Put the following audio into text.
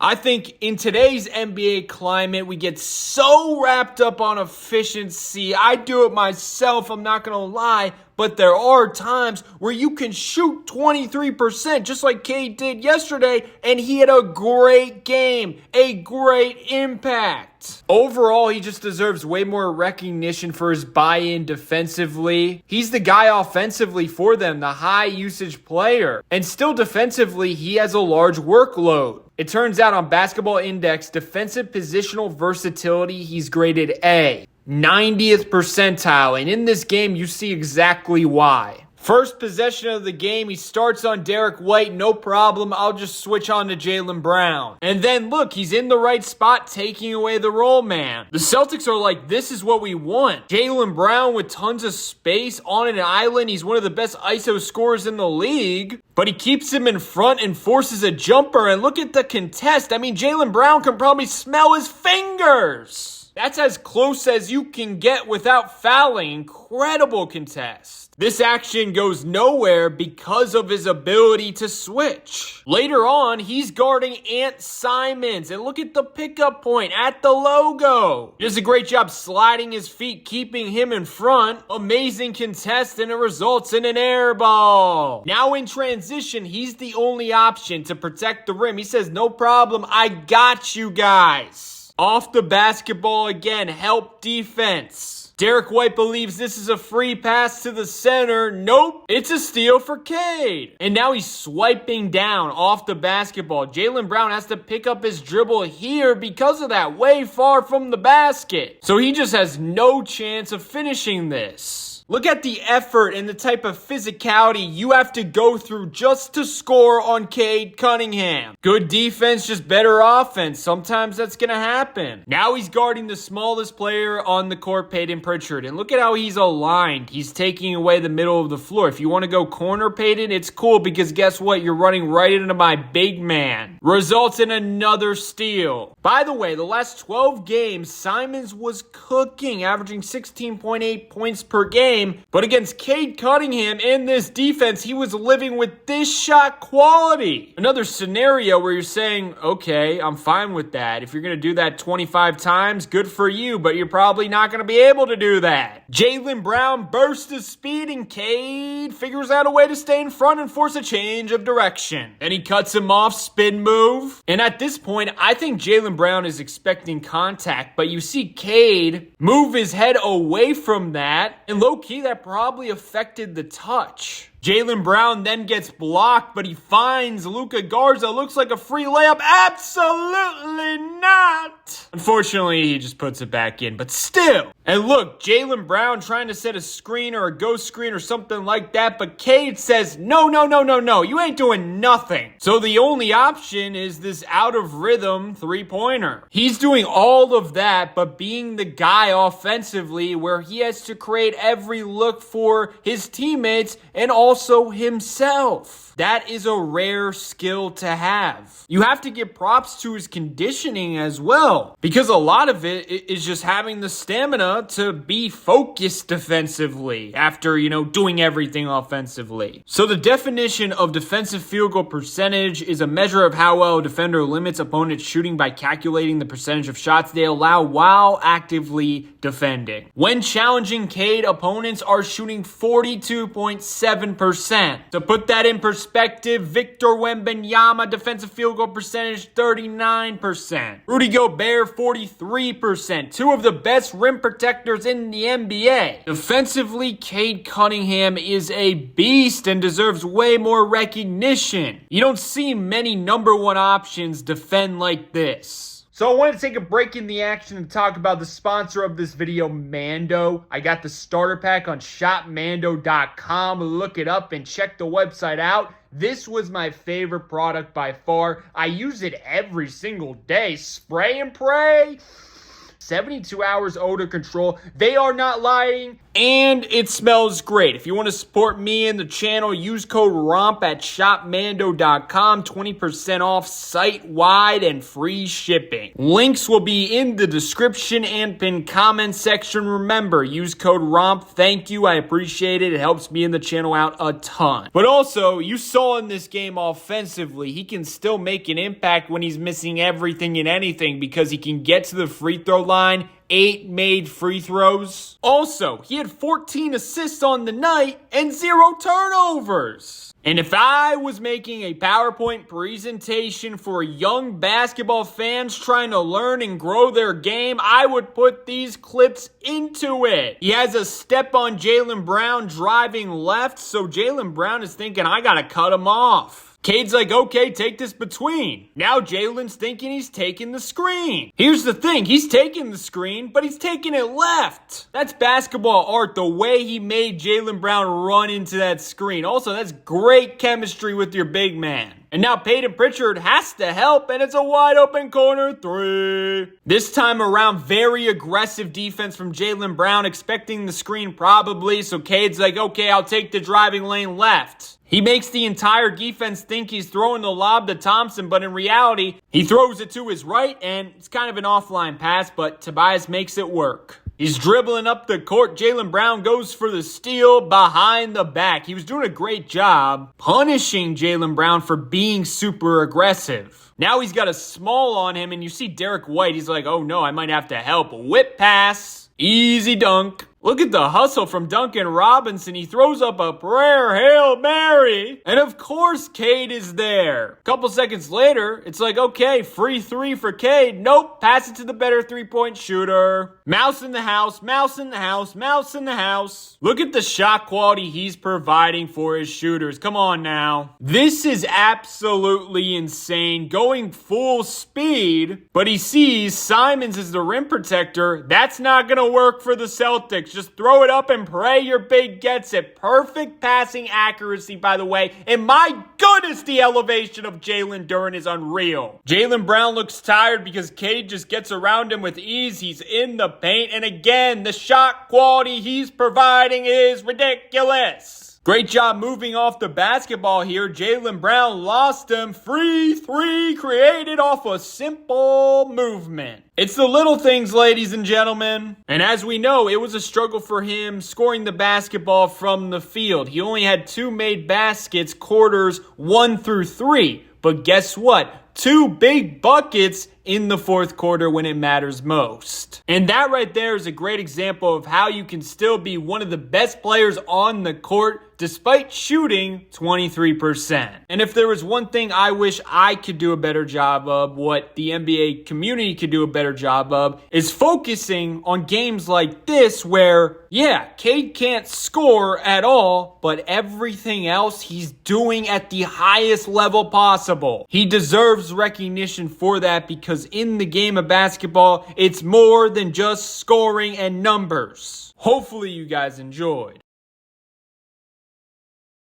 I think in today's NBA climate, we get so wrapped up on efficiency. I do it myself, I'm not going to lie. But there are times where you can shoot 23%, just like Cade did yesterday, and he had a great game, a great impact. Overall, he just deserves way more recognition for his buy-in defensively. He's the guy offensively for them, the high-usage player. And still defensively, he has a large workload. It turns out on Basketball Index, defensive positional versatility, he's graded A. 90th percentile, and in this game, you see exactly why. First possession of the game, he starts on Derek White, no problem, I'll just switch on to Jaylen Brown. And then look, he's in the right spot, taking away the roll man. The Celtics are like, this is what we want. Jaylen Brown with tons of space on an island, he's one of the best ISO scorers in the league. But he keeps him in front and forces a jumper, and look at the contest. I mean, Jaylen Brown can probably smell his fingers. That's as close as you can get without fouling. Incredible contest. This action goes nowhere because of his ability to switch. Later on, he's guarding Ant Simons. And look at the pickup point at the logo. He does a great job sliding his feet, keeping him in front. Amazing contest, and it results in an air ball. Now in transition, he's the only option to protect the rim. He says, no problem, I got you guys. Off the basketball again, help defense. Derek White believes this is a free pass to the center. Nope, it's a steal for Cade. And now he's swiping down off the basketball. Jaylen Brown has to pick up his dribble here because of that, way far from the basket. So he just has no chance of finishing this. Look at the effort and the type of physicality you have to go through just to score on Cade Cunningham. Good defense, just better offense. Sometimes that's going to happen. Now he's guarding the smallest player on the court, Peyton Pritchard. And look at how he's aligned. He's taking away the middle of the floor. If you want to go corner, Peyton, it's cool because guess what? You're running right into my big man. Results in another steal. By the way, the last 12 games, Simons was cooking, averaging 16.8 points per game. But against Cade Cunningham in this defense, he was living with this shot quality. Another scenario where you're saying, okay, I'm fine with that. If you're going to do that 25 times, good for you, but you're probably not going to be able to do that. Jaylen Brown bursts his speed, and Cade figures out a way to stay in front and force a change of direction. Then he cuts him off, spin move. And at this point, I think Jaylen Brown is expecting contact, but you see Cade move his head away from that, and low-key, that probably affected the touch. Jaylen Brown then gets blocked, but he finds Luka Garza. Looks like a free layup. Absolutely not. Unfortunately, he just puts it back in, but still. And look, Jaylen Brown trying to set a screen or a ghost screen or something like that, but Cade says, no, you ain't doing nothing. So the only option is this out of rhythm three-pointer. He's doing all of that, but being the guy offensively where he has to create every look for his teammates and also himself. That is a rare skill to have. You have to give props to his conditioning as well, because a lot of it is just having the stamina to be focused defensively after, doing everything offensively. So the definition of defensive field goal percentage is a measure of how well a defender limits opponents shooting by calculating the percentage of shots they allow while actively defending. When challenging Cade, opponents are shooting 42.7%. To put that in perspective, Victor Wembanyama, defensive field goal percentage, 39%. Rudy Gobert, 43%. Two of the best rim protectors in the NBA. Defensively, Cade Cunningham is a beast and deserves way more recognition. You don't see many number one options defend like this. So I want to take a break in the action and talk about the sponsor of this video, Mando. I got the starter pack on shopmando.com. Look it up and check the website out. This was my favorite product by far. I use it every single day. Spray and pray. 72 hours odor control. They are not lying. And it smells great. If you want to support me and the channel, use code ROMP at shopmando.com. 20% off site-wide and free shipping. Links will be in the description and pinned comment section. Remember, use code ROMP. Thank you. I appreciate it. It helps me and the channel out a ton. But also, you saw in this game offensively, he can still make an impact when he's missing everything and anything because he can get to the free throw line. 8 made free throws. Also, he had 14 assists on the night and 0 turnovers. And if I was making a PowerPoint presentation for young basketball fans trying to learn and grow their game, I would put these clips into it. He has a step on Jaylen Brown driving left, so Jaylen Brown is thinking, I gotta cut him off. Cade's like, okay, take this between. Now Jaylen's thinking he's taking the screen. Here's the thing, he's taking the screen, but he's taking it left. That's basketball art, the way he made Jaylen Brown run into that screen. Also, that's great chemistry with your big man. And now Peyton Pritchard has to help, and it's a wide open corner 3. This time around, very aggressive defense from Jaylen Brown, expecting the screen probably. So Cade's like, okay, I'll take the driving lane left. He makes the entire defense think he's throwing the lob to Thompson, but in reality, he throws it to his right, and it's kind of an offline pass, but Tobias makes it work. He's dribbling up the court. Jaylen Brown goes for the steal behind the back. He was doing a great job punishing Jaylen Brown for being super aggressive. Now he's got a small on him, and you see Derek White. He's like, oh no, I might have to help. Whip pass. Easy dunk. Look at the hustle from Duncan Robinson. He throws up a prayer Hail Mary. And of course, Cade is there. A couple seconds later, it's like, okay, free 3 for Cade. Nope, pass it to the better three-point shooter. Mouse in the house, mouse in the house, mouse in the house. Look at the shot quality he's providing for his shooters. Come on now. This is absolutely insane. Going full speed, but he sees Simons as the rim protector. That's not going to work for the Celtics. Just throw it up and pray your big gets it. Perfect passing accuracy, by the way. And my goodness, the elevation of Jalen Duren is unreal. Jaylen Brown looks tired because Cade just gets around him with ease. He's in the paint. And again, the shot quality he's providing is ridiculous. Great job moving off the basketball here. Jaylen Brown lost him. Free 3 created off a simple movement. It's the little things, ladies and gentlemen. And as we know, it was a struggle for him scoring the basketball from the field. He only had 2 made baskets, quarters 1 through 3. But guess what? 2 big buckets in the fourth quarter when it matters most. And that right there is a great example of how you can still be one of the best players on the court despite shooting 23%. And if there was one thing I wish I could do a better job of, what the NBA community could do a better job of, is focusing on games like this where, yeah, Cade can't score at all, but everything else he's doing at the highest level possible. He deserves recognition for that because in the game of basketball, it's more than just scoring and numbers. Hopefully you guys enjoyed.